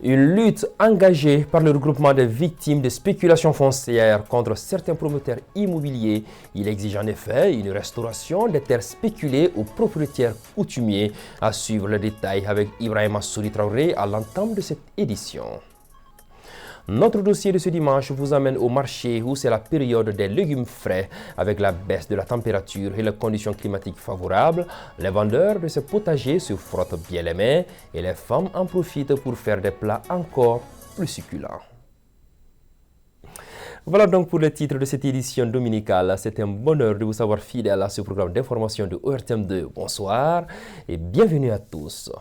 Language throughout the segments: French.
Une lutte engagée par le regroupement des victimes de spéculation foncière contre certains promoteurs immobiliers. Il exige en effet une restauration des terres spéculées aux propriétaires coutumiers. À suivre le détail avec Ibrahima Souri Traoré à l'entame de cette édition. Notre dossier de ce dimanche vous amène au marché où c'est la période des légumes frais. Avec la baisse de la température et les conditions climatiques favorables, les vendeurs de ces potagers se frottent bien les mains et les femmes en profitent pour faire des plats encore plus succulents. Voilà donc pour le titre de cette édition dominicale. C'est un bonheur de vous savoir fidèle à ce programme d'information de ORTM2. Bonsoir et bienvenue à tous.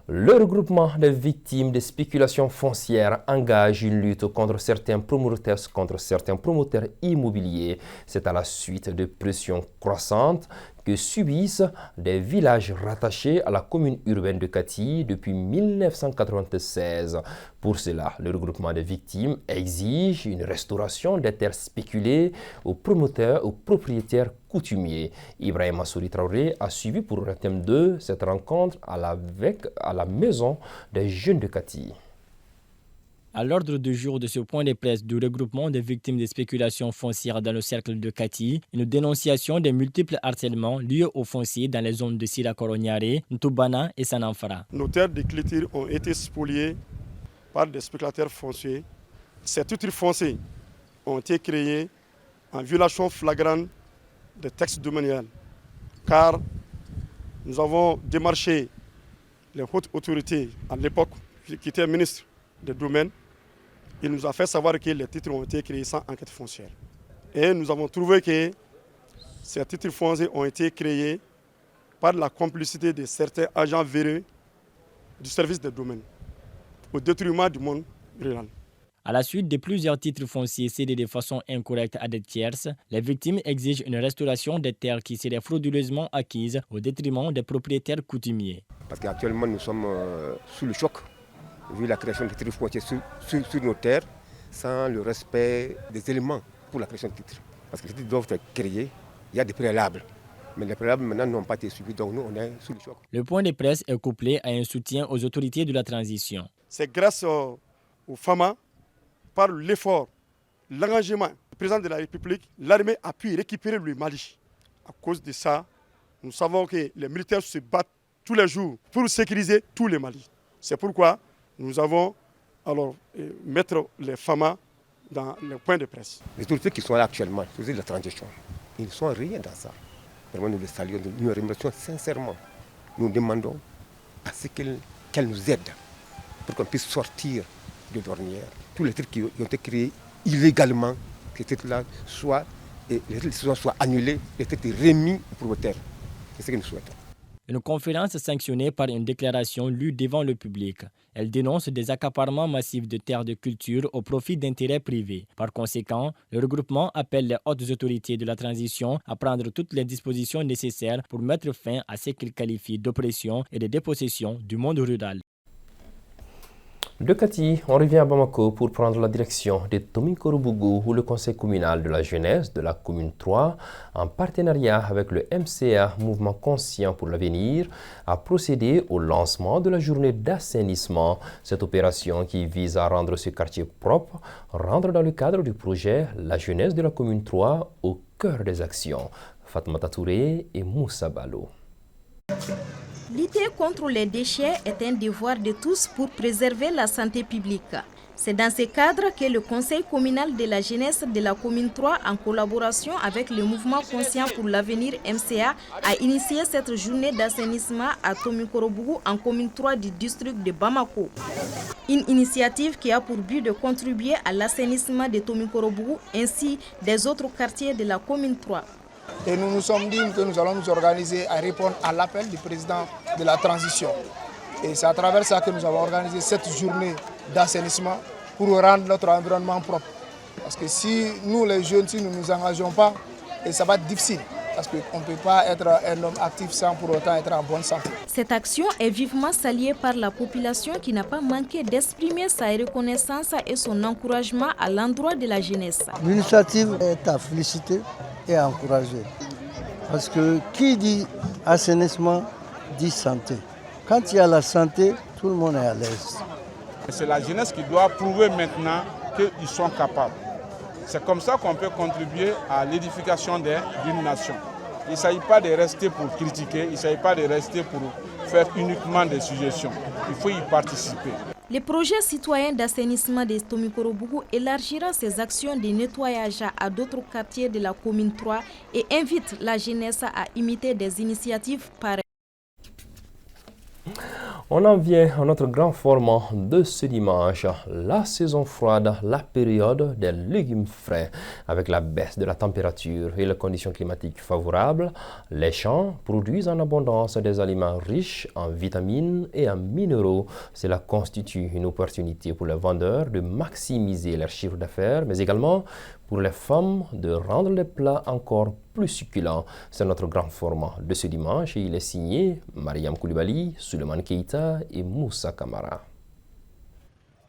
Le regroupement des victimes de spéculation foncière engage une lutte contre certains promoteurs immobiliers. C'est à la suite de pressions croissantes que subissent des villages rattachés à la commune urbaine de Kati depuis 1996. Pour cela, le regroupement des victimes exige une restauration des terres spéculées aux propriétaires coutumiers. Ibrahima Souri Traoré a suivi pour le thème 2 cette rencontre à la maison des jeunes de Kati. À l'ordre du jour de ce point de presse du regroupement des victimes de spéculation foncière dans le cercle de Kati, une dénonciation des multiples harcèlements liés aux fonciers dans les zones de Sira Koronyare, Ntubana et Sanamfara. Nos terres de clôture ont été spoliées par des spéculateurs fonciers. Ces titres fonciers ont été créés en violation flagrante des textes domaniales, car nous avons démarché les hautes autorités à l'époque, qui étaient ministres des domaines. Il nous a fait savoir que les titres ont été créés sans enquête foncière. Et nous avons trouvé que ces titres fonciers ont été créés par la complicité de certains agents véreux du service des domaines, au détriment du monde rural. À la suite de plusieurs titres fonciers cédés de façon incorrecte à des tierces, les victimes exigent une restauration des terres qui seraient frauduleusement acquises au détriment des propriétaires coutumiers. Parce qu'actuellement nous sommes sous le choc, vu la création de titres fonciers sur nos terres, sans le respect des éléments pour la création de titres. Parce que les titres doivent être créés, il y a des préalables. Mais les préalables maintenant n'ont pas été suivis, donc nous on est sous le choc. Le point de presse est couplé à un soutien aux autorités de la transition. C'est grâce aux FAMA, par l'effort, l'engagement du président de la République, l'armée a pu récupérer le Mali. À cause de ça, nous savons que les militaires se battent tous les jours pour sécuriser tout le Mali. C'est pourquoi nous avons alors mettre les FAMA dans les points de presse. Les autorités qui sont là actuellement, les autorités de la transition, ils ne sont rien dans ça. Vraiment, nous les saluons, nous les remercions sincèrement. Nous demandons à ce qu'elles nous aident pour qu'on puisse sortir de l'ornière. Tous les titres qui ont été créés illégalement, que ces titres-là soient annulés, les titres remis aux propriétaires. C'est ce que nous souhaitons. Une conférence sanctionnée par une déclaration lue devant le public. Elle dénonce des accaparements massifs de terres de culture au profit d'intérêts privés. Par conséquent, le regroupement appelle les hautes autorités de la transition à prendre toutes les dispositions nécessaires pour mettre fin à ce qu'il qualifie d'oppression et de dépossession du monde rural. De Kati, on revient à Bamako pour prendre la direction de Tomikorobougou où le conseil communal de la jeunesse de la commune 3, en partenariat avec le MCA, Mouvement Conscient pour l'avenir, a procédé au lancement de la journée d'assainissement. Cette opération qui vise à rendre ce quartier propre rentre dans le cadre du projet La jeunesse de la commune 3 au cœur des actions. Fatmata Touré et Moussa Balo. Lutter contre les déchets est un devoir de tous pour préserver la santé publique. C'est dans ce cadre que le Conseil communal de la jeunesse de la commune 3, en collaboration avec le Mouvement Conscient pour l'avenir MCA, a initié cette journée d'assainissement à Tomikorobougou en commune 3 du district de Bamako. Une initiative qui a pour but de contribuer à l'assainissement de Tomikorobougou ainsi des autres quartiers de la commune 3. Et nous nous sommes dit que nous allons nous organiser à répondre à l'appel du président de la transition. Et c'est à travers ça que nous avons organisé cette journée d'assainissement pour rendre notre environnement propre. Parce que si nous les jeunes, si nous ne nous engageons pas, et ça va être difficile. Parce qu'on ne peut pas être un homme actif sans pour autant être en bonne santé. Cette action est vivement saluée par la population qui n'a pas manqué d'exprimer sa reconnaissance et son encouragement à l'endroit de la jeunesse. L'initiative est à féliciter et à encourager. Parce que qui dit assainissement dit santé. Quand il y a la santé, tout le monde est à l'aise. C'est la jeunesse qui doit prouver maintenant qu'ils sont capables. C'est comme ça qu'on peut contribuer à l'édification d'une nation. Il ne s'agit pas de rester pour critiquer, il ne s'agit pas de rester pour faire uniquement des suggestions. Il faut y participer. Le projet citoyen d'assainissement de Tomikorobougou élargira ses actions de nettoyage à d'autres quartiers de la commune 3 et invite la jeunesse à imiter des initiatives pareilles. On en vient à notre grand format de ce dimanche, la saison froide, la période des légumes frais. Avec la baisse de la température et les conditions climatiques favorables, les champs produisent en abondance des aliments riches en vitamines et en minéraux. Cela constitue une opportunité pour les vendeurs de maximiser leur chiffre d'affaires, mais également pour les femmes de rendre les plats encore plus succulents. C'est notre grand format de ce dimanche et il est signé Mariam Koulibaly, Souleymane Keita et Moussa Kamara.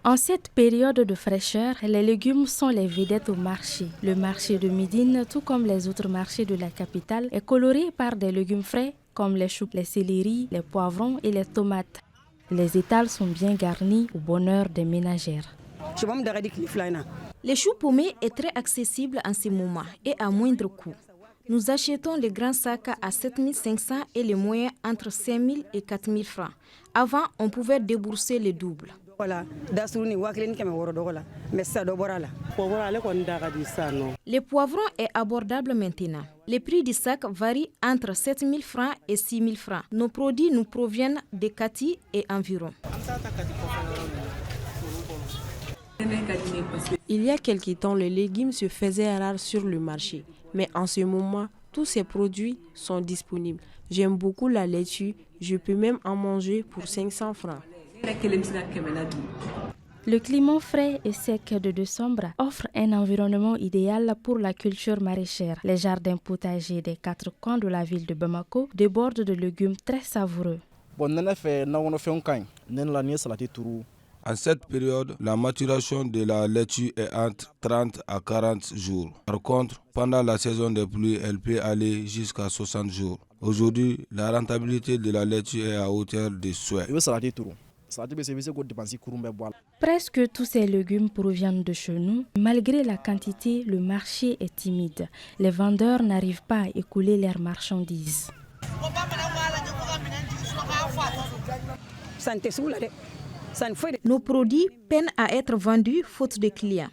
En cette période de fraîcheur, les légumes sont les vedettes au marché. Le marché de Médine, tout comme les autres marchés de la capitale, est coloré par des légumes frais comme les choux, les céleris, les poivrons et les tomates. Les étals sont bien garnis au bonheur des ménagères. Le chou paumé est très accessible en ce moment et à moindre coût. Nous achetons les grands sacs à 7 500 et les moyens entre 5 000 et 4 000 francs. Avant, on pouvait débourser le double. Le poivron est abordable maintenant. Les prix du sac varient entre 7 000 francs et 6 000 francs. Nos produits nous proviennent de Kati et environ. Il y a quelque temps, les légumes se faisaient rares sur le marché. Mais en ce moment, tous ces produits sont disponibles. J'aime beaucoup la laitue. Je peux même en manger pour 500 francs. Le climat frais et sec de décembre offre un environnement idéal pour la culture maraîchère. Les jardins potagers des 4 coins de la ville de Bamako débordent de légumes très savoureux. En cette période, la maturation de la laitue est entre 30 à 40 jours. Par contre, pendant la saison des pluies, elle peut aller jusqu'à 60 jours. Aujourd'hui, la rentabilité de la laitue est à hauteur des souhaits. Presque tous ces légumes proviennent de chez nous. Malgré la quantité, le marché est timide. Les vendeurs n'arrivent pas à écouler leurs marchandises. Nos produits peinent à être vendus faute de clients.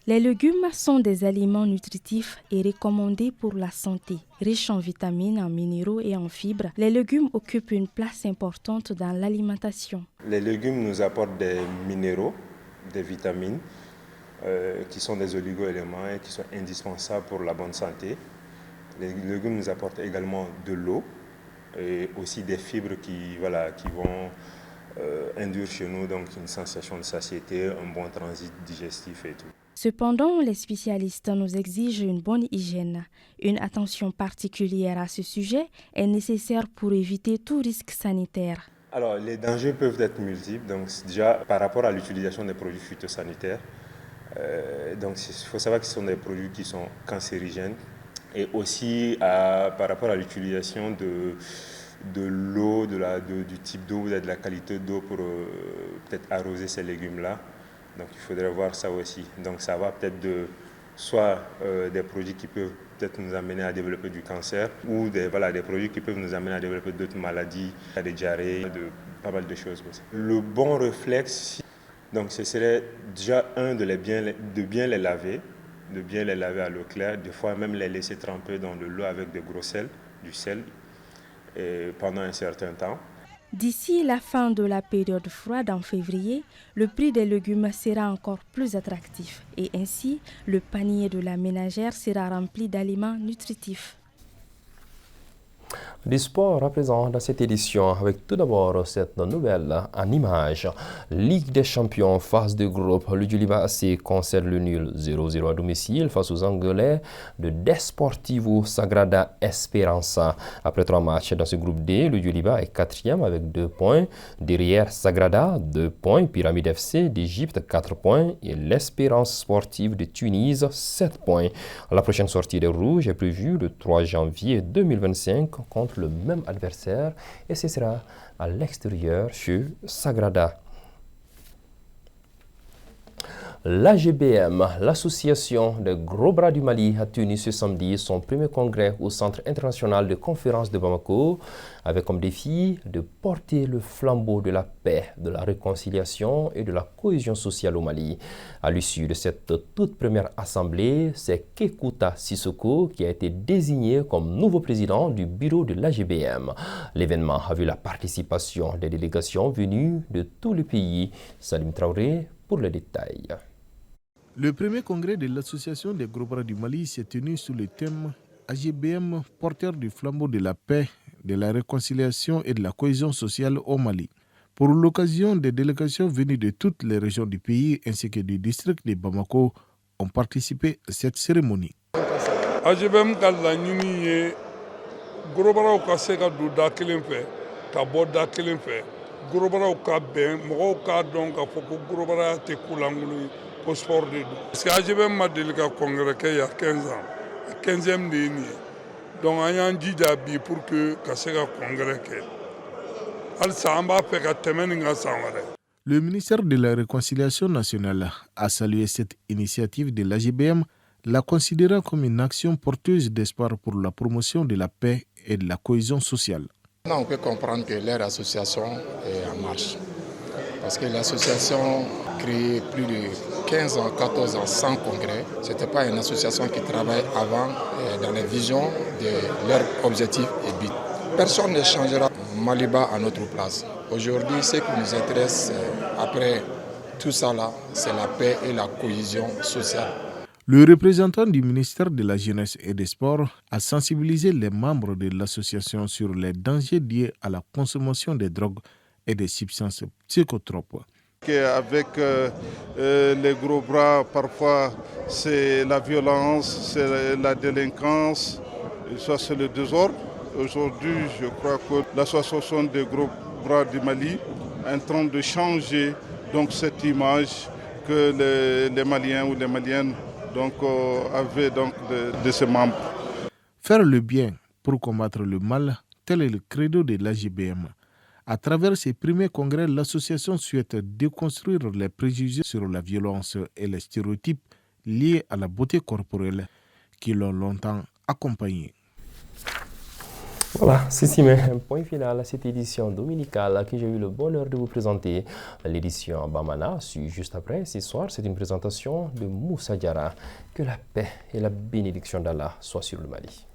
Les légumes sont des aliments nutritifs et recommandés pour la santé. Riches en vitamines, en minéraux et en fibres, les légumes occupent une place importante dans l'alimentation. Les légumes nous apportent des minéraux, des vitamines, qui sont des oligo-éléments et qui sont indispensables pour la bonne santé. Les légumes nous apportent également de l'eau et aussi des fibres qui vont induire chez nous donc une sensation de satiété, un bon transit digestif et tout. Cependant, les spécialistes nous exigent une bonne hygiène. Une attention particulière à ce sujet est nécessaire pour éviter tout risque sanitaire. Alors, les dangers peuvent être multiples. Donc, déjà, par rapport à l'utilisation des produits phytosanitaires, il faut savoir que ce sont des produits qui sont cancérigènes. Et aussi par rapport à l'utilisation de l'eau, du type d'eau, de la qualité d'eau pour peut-être arroser ces légumes-là. Donc il faudrait voir ça aussi. Donc ça va peut-être soit des produits qui peuvent peut-être nous amener à développer du cancer ou des produits qui peuvent nous amener à développer d'autres maladies, des diarrhées, pas mal de choses. Le bon réflexe, donc ce serait déjà de bien les laver à l'eau claire, des fois même les laisser tremper dans de l'eau avec du sel, et pendant un certain temps. D'ici la fin de la période froide en février, le prix des légumes sera encore plus attractif et ainsi le panier de la ménagère sera rempli d'aliments nutritifs. Du sport à présent dans cette édition avec tout d'abord cette nouvelle en images. Ligue des champions phase de groupe, le Djoliba AC concède le nul 0-0 à domicile face aux Angolais de Desportivo Sagrada Esperança. Après 3 matchs dans ce groupe D, le Djoliba est 4e avec 2 points. Derrière Sagrada, 2 points. Pyramide FC d'Égypte, 4 points. Et l'Espérance sportive de Tunis, 7 points. La prochaine sortie des Rouges est prévue le 3 janvier 2025 contre le même adversaire et ce sera à l'extérieur chez Sagrada. L'AGBM, l'association des gros bras du Mali, a tenu ce samedi son premier congrès au Centre international de conférence de Bamako, avec comme défi de porter le flambeau de la paix, de la réconciliation et de la cohésion sociale au Mali. À l'issue de cette toute première assemblée, c'est Kekuta Sissoko qui a été désigné comme nouveau président du bureau de l'AGBM. L'événement a vu la participation des délégations venues de tous les pays. Salim Traoré pour les détails. Le premier congrès de l'association des gros bras du Mali s'est tenu sous le thème AGBM, porteur du flambeau de la paix, de la réconciliation et de la cohésion sociale au Mali. Pour l'occasion, des délégations venues de toutes les régions du pays ainsi que du district de Bamako ont participé à cette cérémonie. AGBM ka laɲini ye gorobaraw ka se ka don da kelen fɛ ka bɔ da kelen fɛ gorobaraw ka bɛn mɔgɔw k'a dɔn k'a fɔ ko gorobaraya tɛ kulankolon ye ko sport de don parce que AGBM ma deli ka congrès kɛ il y a 15 ans 15e de ye nin ye donc an y'an jija bi pour que ka se ka congrès kɛ halisa an b'a fɛ ka tɛmɛ nin ka san wɛrɛ. Le ministère de la Réconciliation nationale a salué cette initiative de l'AGBM, la considérant comme une action porteuse d'espoir pour la promotion de la paix et de la cohésion sociale. On peut comprendre que leur association est en marche. Parce que l'association créée plus de 15 ans, 14 ans sans congrès, ce n'était pas une association qui travaille avant dans les visions de leurs objectifs et buts. Personne ne changera Maliba à notre place. Aujourd'hui, ce qui nous intéresse après tout ça là, c'est la paix et la cohésion sociale. Le représentant du ministère de la Jeunesse et des Sports a sensibilisé les membres de l'association sur les dangers liés à la consommation des drogues et des substances psychotropes. Avec les gros bras, parfois c'est la violence, c'est la délinquance, ça c'est le désordre. Aujourd'hui, je crois que l'association des gros bras du Mali est en train de changer donc, cette image que les Maliens ou les Maliennes avaient donc, de ses membres. Faire le bien pour combattre le mal, tel est le credo de l'AGBM. À travers ces premiers congrès, l'association souhaite déconstruire les préjugés sur la violence et les stéréotypes liés à la beauté corporelle qui l'ont longtemps accompagnée. Voilà, ceci met un point final à cette édition dominicale que j'ai eu le bonheur de vous présenter. L'édition Bamana suit juste après. Ce soir, c'est une présentation de Moussa Diarra. Que la paix et la bénédiction d'Allah soient sur le Mali.